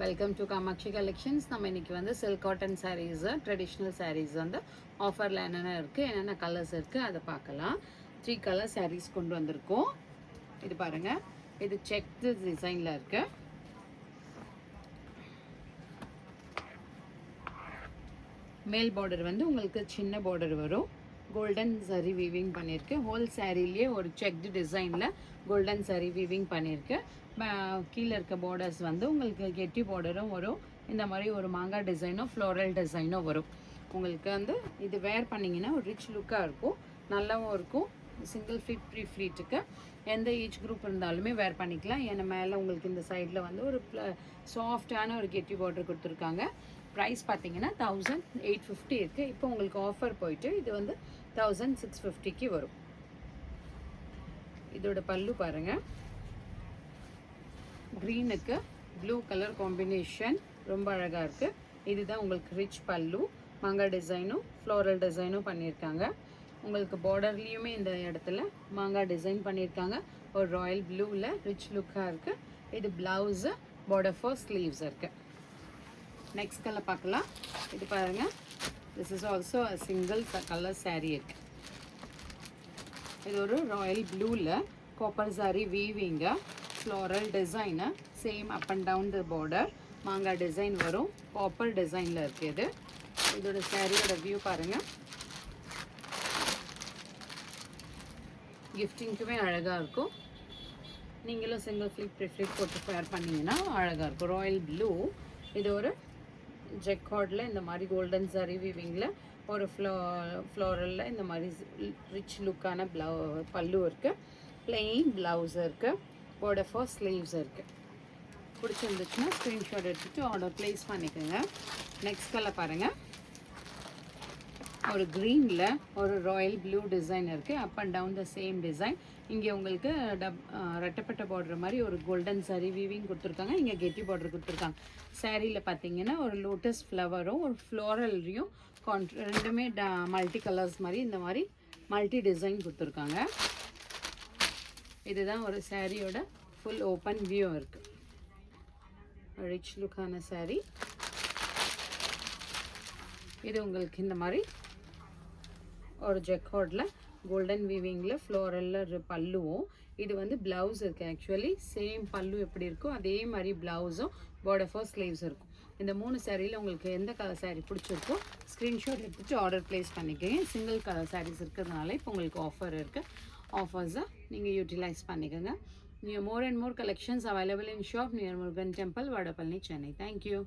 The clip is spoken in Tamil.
Welcome to Kamakshi collections. நம்ம இன்னைக்கு வந்து silk cotton sarees, traditional sarees வந்து ஆஃபரில் என்னென்ன இருக்குது, என்னென்ன கலர்ஸ் இருக்குது அதை பார்க்கலாம். 3 கலர் சாரீஸ் கொண்டு வந்திருக்கோம். இது பாருங்கள், இது செக் டிசைனில் இருக்குது. மேல் பார்டர் வந்து உங்களுக்கு சின்ன பார்டர் வரும். கோல்டன் சரி வீவிங் பண்ணியிருக்கு. ஹோல் சாரீலேயே ஒரு செக்டு டிசைனில் கோல்டன் சரி வீவிங் பண்ணியிருக்கு. கீழே இருக்க பார்டர்ஸ் வந்து உங்களுக்கு கெட்டி பார்டரும் வரும். இந்த மாதிரி ஒரு மாங்காய் டிசைனோ ஃப்ளோரல் டிசைனோ வரும். உங்களுக்கு வந்து இது வேர் பண்ணிங்கன்னா ஒரு ரிச் லுக்காக இருக்கும், நல்லாவும் இருக்கும். சிங்கிள் ஃப்ளீட் ப்ரீ ஃப்ளீட்டுக்கு எந்த ஏஜ் குரூப் இருந்தாலுமே வேர் பண்ணிக்கலாம். ஏன்னா மேலே உங்களுக்கு இந்த சைடில் வந்து ஒரு சாஃப்டான ஒரு கெட்டி பார்டர் கொடுத்துருக்காங்க. ப்ரைஸ் பார்த்தீங்கன்னா 1850 இருக்குது. இப்போ உங்களுக்கு ஆஃபர் போயிட்டு இது வந்து 1650க்கு வரும். இதோட பல்லு பாருங்கள், க்ரீனுக்கு ப்ளூ கலர் காம்பினேஷன் ரொம்ப அழகாக இருக்குது. இதுதான் உங்களுக்கு ரிச் பல்லு. மாங்காய் டிசைனும் ஃப்ளோரல் டிசைனும் பண்ணியிருக்காங்க. உங்களுக்கு பார்டர்லேயுமே இந்த இடத்துல மாங்காய் டிசைன் பண்ணியிருக்காங்க. ஒரு ராயல் ப்ளூவில் ரிச் லுக்காக இருக்குது. இது ப்ளவுஸு, பார்டர் ஃபார் ஸ்லீவ்ஸ் இருக்குது. நெக்ஸ்ட் கலர் பார்க்கலாம். இது பாருங்கள், this is also a single colour sari இருக்குது. இது ஒரு ராயல் ப்ளூவில் காப்பர் சாரி வீவிங்க, floral design, same up and down the border மாங்காய் டிசைன் வரும். காப்பர் டிசைனில் இருக்குது. இதோட சாரியோட வியூ பாருங்கள். கிஃப்டிங்க்குமே அழகாக இருக்கும். நீங்களும் சிங்கிள் ஃப்ளிப் ப்ரிஃப்ளிப் போட்டு ஃபேர் பண்ணிங்கன்னா அழகாக இருக்கும். Royal blue. இது ஒரு ஜெக்கார்டில் இந்த மாதிரி கோல்டன் சாரி வீவிங்கில் ஒரு ஃப்ளோரலில் இந்த மாதிரி ரிச் லுக்கான பல்லு இருக்குது. பிளெயின் ப்ளவுஸ் இருக்குது. பார்டர் ஃபார் ஸ்லீவ்ஸ் இருக்குது. பிடிச்சிருந்துச்சுன்னா ஸ்க்ரீன்ஷாட் எடுத்துகிட்டு ஆர்டர் ப்ளேஸ் பண்ணிக்கோங்க. நெக்ஸ்ட் கலர் பாருங்கள். ஒரு க்ரீனில் ஒரு ராயல் ப்ளூ டிசைன் இருக்குது. Up and down the same design. இங்கே உங்களுக்கு ரெட்டப்பட்ட பார்டர் மாதிரி ஒரு கோல்டன் சாரி வீவிங் கொடுத்துருக்காங்க. இங்கே கெட்டி பார்டர் கொடுத்துருக்காங்க. சாரியில் பார்த்தீங்கன்னா ஒரு லோட்டஸ் ஃப்ளவரும் ஒரு ஃப்ளோரல்லையும் ரெண்டுமே மல்டி கலர்ஸ் மாதிரி இந்த மாதிரி மல்டி டிசைன் கொடுத்துருக்காங்க. இதுதான் ஒரு சாரியோட ஃபுல் ஓப்பன் வியூ இருக்குது. ரிச் லுக்கான சாரி. இது உங்களுக்கு இந்த மாதிரி ஒரு ஜெக்கார்டில் கோல்டன் வீவிங்கில் ஃப்ளோரலில் பல்லுவும், இது வந்து ப்ளவுஸ் இருக்குது. ஆக்சுவலி சேம் பல்லு எப்படி இருக்கோ அதே மாதிரி ப்ளவுஸும் பார்டர் ஃபார் ஸ்லீவ்ஸ் இருக்கும். இந்த 3 சாரியில் உங்களுக்கு எந்த கலர் சாரீ பிடிச்சிருக்கோ ஸ்க்ரீன்ஷாட் எடுத்துகிட்டு ஆர்டர் ப்ளேஸ் பண்ணிக்கோங்க. சிங்கிள் கலர் சாரீஸ் இருக்கிறதுனால இப்போ உங்களுக்கு ஆஃபர் இருக்குது. ஆஃபர்ஸை நீங்கள் யூட்டிலைஸ் பண்ணிக்கோங்க. More and more collections available in shop near Murugan temple, Vadapalani, Chennai. Thank you.